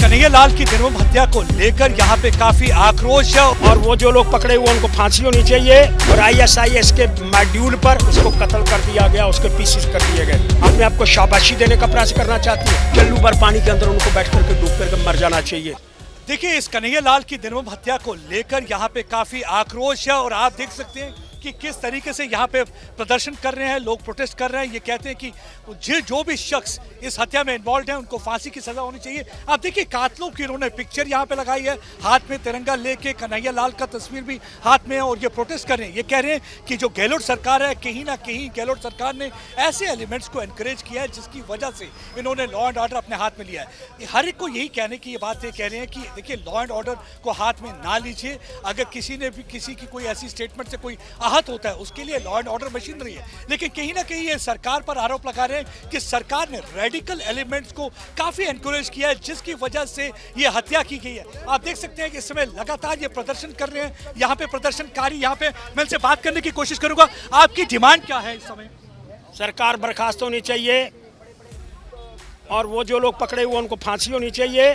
कन्हैया लाल की निर्मम हत्या को लेकर यहाँ पे काफी आक्रोश है और वो जो लोग पकड़े हुए उनको फांसी होनी चाहिए और आईएसआईएस के मॉड्यूल पर उसको कत्ल कर दिया गया, उसके पीसेस कर दिए गए। अपने आप को शाबाशी देने का प्रयास करना चाहती है। चल्लू भर पानी के अंदर उनको बैठ करके डूब करके मर जाना चाहिए। देखिए, इस कन्हैया लाल की निर्मम हत्या को लेकर यहाँ पे काफी आक्रोश है और आप देख सकते हैं कि किस तरीके से यहाँ पे प्रदर्शन कर रहे हैं लोग, प्रोटेस्ट कर रहे हैं। ये कहते हैं कि जो भी शख्स इस हत्या में इन्वॉल्व है उनको फांसी की सजा होनी चाहिए। आप देखिए, कातलों की इन्होंने पिक्चर यहाँ पे लगाई है, हाथ में तिरंगा लेके, कन्हैया लाल का तस्वीर भी हाथ में है और ये प्रोटेस्ट कर रहे हैं। ये कह रहे हैं कि जो गहलोत सरकार है, कहीं ना कहीं गहलोत सरकार ने ऐसे एलिमेंट्स को एनकरेज किया है जिसकी वजह से इन्होंने लॉ एंड ऑर्डर अपने हाथ में लिया है। हर एक को यही कहने की ये बात कह रहे हैं कि देखिए, लॉ एंड ऑर्डर को हाथ में ना लीजिए। अगर किसी ने भी किसी की कोई ऐसी स्टेटमेंट से कोई आहत होता है उसके लिए लॉ एंड ऑर्डर मशीनरी है। लेकिन कहीं ना कहीं ये सरकार पर आरोप लगा रहे हैं कि सरकार ने रेडिकल एलिमेंट्स को काफी एनकरेज किया है जिसकी वजह से ये हत्या की गई है। आप देख सकते हैं कि इस समय लगातार ये प्रदर्शन कर रहे हैं। यहाँ पे प्रदर्शनकारी, यहाँ पे मैं इनसे बात करने की कोशिश करूंगा। आपकी डिमांड क्या है इस समय? सरकार बर्खास्त होनी चाहिए और वो जो लोग पकड़े हुए उनको फांसी होनी चाहिए।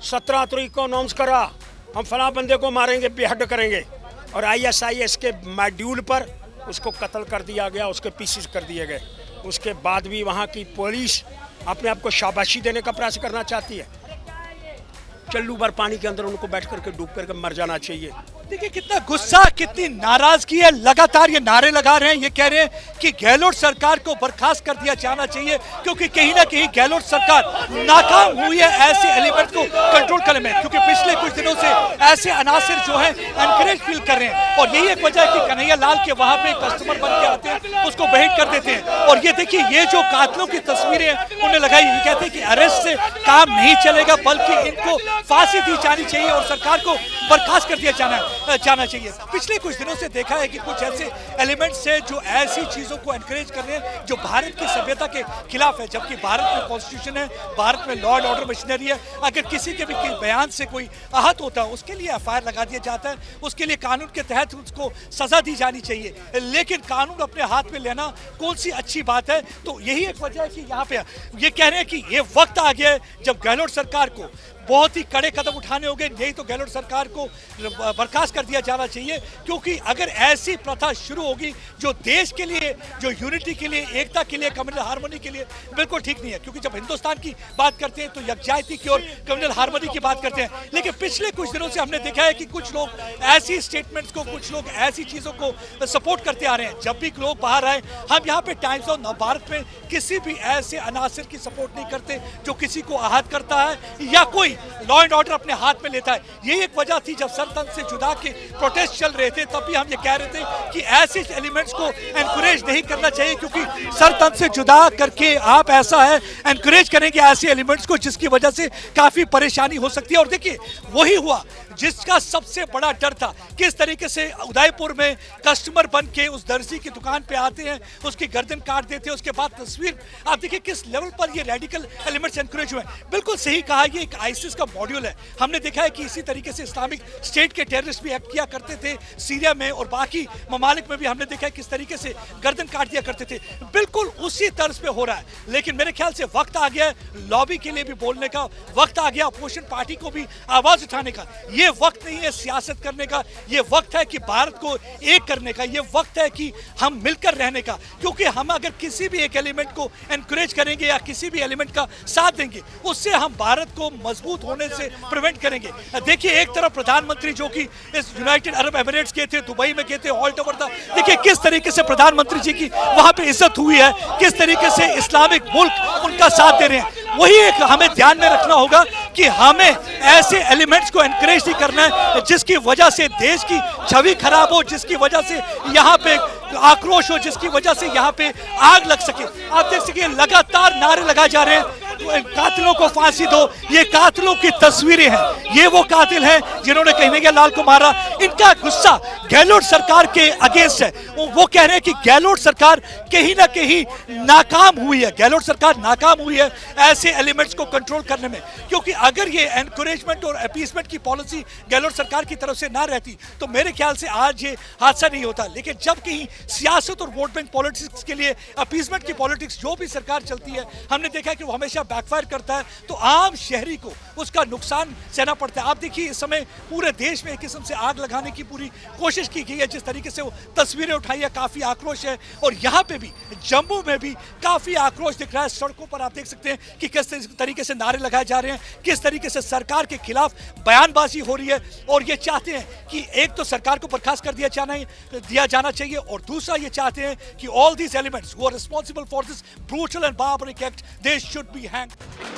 17 तारीख को अनाउंस करा हम फला बंदे को मारेंगे, बेहद करेंगे और आईएसआईएस के मॉड्यूल पर उसको कत्ल कर दिया गया, उसके पीसेस कर दिए गए। उसके बाद भी वहाँ की पुलिस अपने आप को शाबाशी देने का प्रयास करना चाहती है। चल्लू भर पानी के अंदर उनको बैठ करके डूब करके मर जाना चाहिए। देखिए, कितना गुस्सा, कितनी नाराजगी है। लगातार ये नारे लगा रहे हैं। ये कह रहे हैं कि गहलोत सरकार को बर्खास्त कर दिया जाना चाहिए क्योंकि कहीं ना कहीं गहलोत सरकार नाकाम हुई है ऐसे एलिमेंट को कंट्रोल करने में। क्योंकि पिछले कुछ दिनों से ऐसे अनासिर जो है एनकरेज फील कर रहे हैं और यही एक वजह है कि कन्हैया लाल के वहां पे कस्टमर बन के आते हैं, उसको बहेट कर देते हैं। और ये देखिए, ये जो कातलों की तस्वीरें उन्हें लगाई, ये कहते हैं कि अरेस्ट से काम नहीं चलेगा बल्कि इनको फांसी दी जानी चाहिए और सरकार को बर्खास्त कर दिया जाना चाहिए। पिछले कुछ दिनों से देखा है कि कुछ ऐसे एलिमेंट्स हैं जो ऐसी चीजों को एनकरेज कर रहे हैं जो भारत की सभ्यता के खिलाफ है। जबकि भारत में कॉन्स्टिट्यूशन है, भारत में लॉ एंड ऑर्डर मशीनरी है। अगर किसी के भी बयान से कोई आहत होता है उसके लिए एफआईआर लगा दिया जाता है, उसके लिए कानून के तहत उसको सजा दी जानी चाहिए। लेकिन कानून अपने हाथ में लेना कौन सी अच्छी बात है? तो यही एक वजह है कि यहाँ पे ये कह रहे हैं कि ये वक्त आ गया है जब गहलोत सरकार को बहुत ही कड़े कदम उठाने होंगे। नहीं तो गहलोत सरकार को बर्खास्त कर दिया जाना चाहिए क्योंकि अगर ऐसी प्रथा शुरू होगी जो देश के लिए, जो यूनिटी के लिए, एकता के लिए, कम्युनल हार्मनी के लिए बिल्कुल ठीक नहीं है। क्योंकि जब हिंदुस्तान की बात करते हैं तो यकजाहती की और कम्युनल हार्मनी की बात करते हैं। लेकिन पिछले कुछ दिनों से हमने देखा है कि कुछ लोग ऐसी स्टेटमेंट्स को, कुछ लोग ऐसी चीज़ों को सपोर्ट करते आ रहे हैं। जब भी लोग बाहर आए, हम यहाँ पे टाइम्स ऑफ नवभारत में किसी भी ऐसे अनासिर की सपोर्ट नहीं करते जो किसी को आहत करता है या कोई लॉ एंड ऑर्डर अपने हाथ में लेता है। यही एक वजह थी जब सर तन से जुदा के प्रोटेस्ट चल रहे थे, तब भी हम ये कह रहे थे कि ऐसे एलिमेंट्स को एनकरेज नहीं करना चाहिए क्योंकि सर तन से जुदा करके आप ऐसा है एनकरेज करेंगे ऐसे एलिमेंट्स को जिसकी वजह से काफी परेशानी हो सकती है। और देखिए, वही हुआ जिसका सबसे बड़ा डर था। किस तरीके से उदयपुर में कस्टमर बन के उस दर्जी की दुकान पे आते हैं, उसकी गर्दन काट देते हैं, उसके बाद तस्वीर आप देखिए किस लेवल पर ये रेडिकल एलिमेंट्स एनकरेज हुए। बिल्कुल सही कहा, ये एक आईसिस का मॉड्यूल है। हमने देखा है कि इसी तरीके से इस्लामिक स्टेट के टेररिस्ट भी एक्ट किया करते थे सीरिया में और बाकी ममालिक में भी। हमने देखा है किस तरीके से गर्दन काट दिया करते थे। बिल्कुल उसी तर्ज पे हो रहा है। लेकिन मेरे ख्याल से वक्त आ गया है लॉबी के लिए भी बोलने का, वक्त आ गया अपोजिशन पार्टी को भी आवाज उठाने का। ये वक्त नहीं है सियासत करने का, ये वक्त है कि भारत को एक करने का, ये वक्त है कि हम मिलकर रहने का। क्योंकि हम अगर किसी भी एक एलिमेंट को एनकरेज करेंगे या किसी भी एलिमेंट का साथ देंगे, उससे हम भारत को मजबूत होने से प्रिवेंट करेंगे। देखिए, एक तरफ प्रधानमंत्री जो कि इस यूनाइटेड अरब एमिरेट्स गए थे, दुबई में गए थे, ऑल ओवर था। देखिए किस तरीके से प्रधानमंत्री जी की वहां पे इज्जत हुई है, किस तरीके से इस्लामिक मुल्क उनका साथ दे रहे हैं। वही एक हमें ध्यान में रखना होगा कि हमें ऐसे एलिमेंट्स को एनकरेज नहीं करना है जिसकी वजह से देश की छवि खराब हो, जिसकी वजह से यहाँ पे आक्रोश हो, जिसकी वजह से यहाँ पे आग लग सके। आप देख सके लगातार नारे लगाए जा रहे हैं, कातिलों को फांसी दो। ये कातिलों की तस्वीरें हैं, ये वो कातिल हैं जिन्होंने कन्हैया लाल को मारा। इनका गुस्सा गहलोत सरकार के अगेंस्ट है। वो कह रहे हैं कि गहलोत सरकार कहीं ना कहीं नाकाम हुई है, गहलोत सरकार नाकाम हुई है ऐसे एलिमेंट्स को कंट्रोल करने में, क्योंकि अगर ये एनकरेजमेंट और अपीसमेंट की पॉलिसी गहलोत सरकार की तरफ से ना रहती तो मेरे ख्याल से आज ये हादसा नहीं होता। लेकिन जब कहीं सियासत और वोट बैंक पॉलिटिक्स के लिए अपीसमेंट की पॉलिटिक्स जो भी सरकार चलती है, हमने देखा है कि वो हमेशा बैकफायर करता है, तो आम शहरी को उसका नुकसान सहना पड़ता है। आप देखिए इस समय पूरे देश में एक किस्म से आग लगाने की पूरी कोशिश की गई है। जिस तरीके से वो तस्वीरें उठाई है, काफी आक्रोश है। और यहाँ पे भी जम्मू में भी काफी आक्रोश दिख रहा है। सड़कों पर आप देख सकते हैं कि किस तरीके से नारे लगाए जा रहे हैं, किस तरीके से सरकार के खिलाफ बयानबाजी हो रही है। और ये चाहते हैं कि एक तो सरकार को बर्खास्त कर दिया जाना चाहिए, और दूसरा ये चाहते हैं कि all these elements who are responsible for this brutal and barbaric act they should be hanged.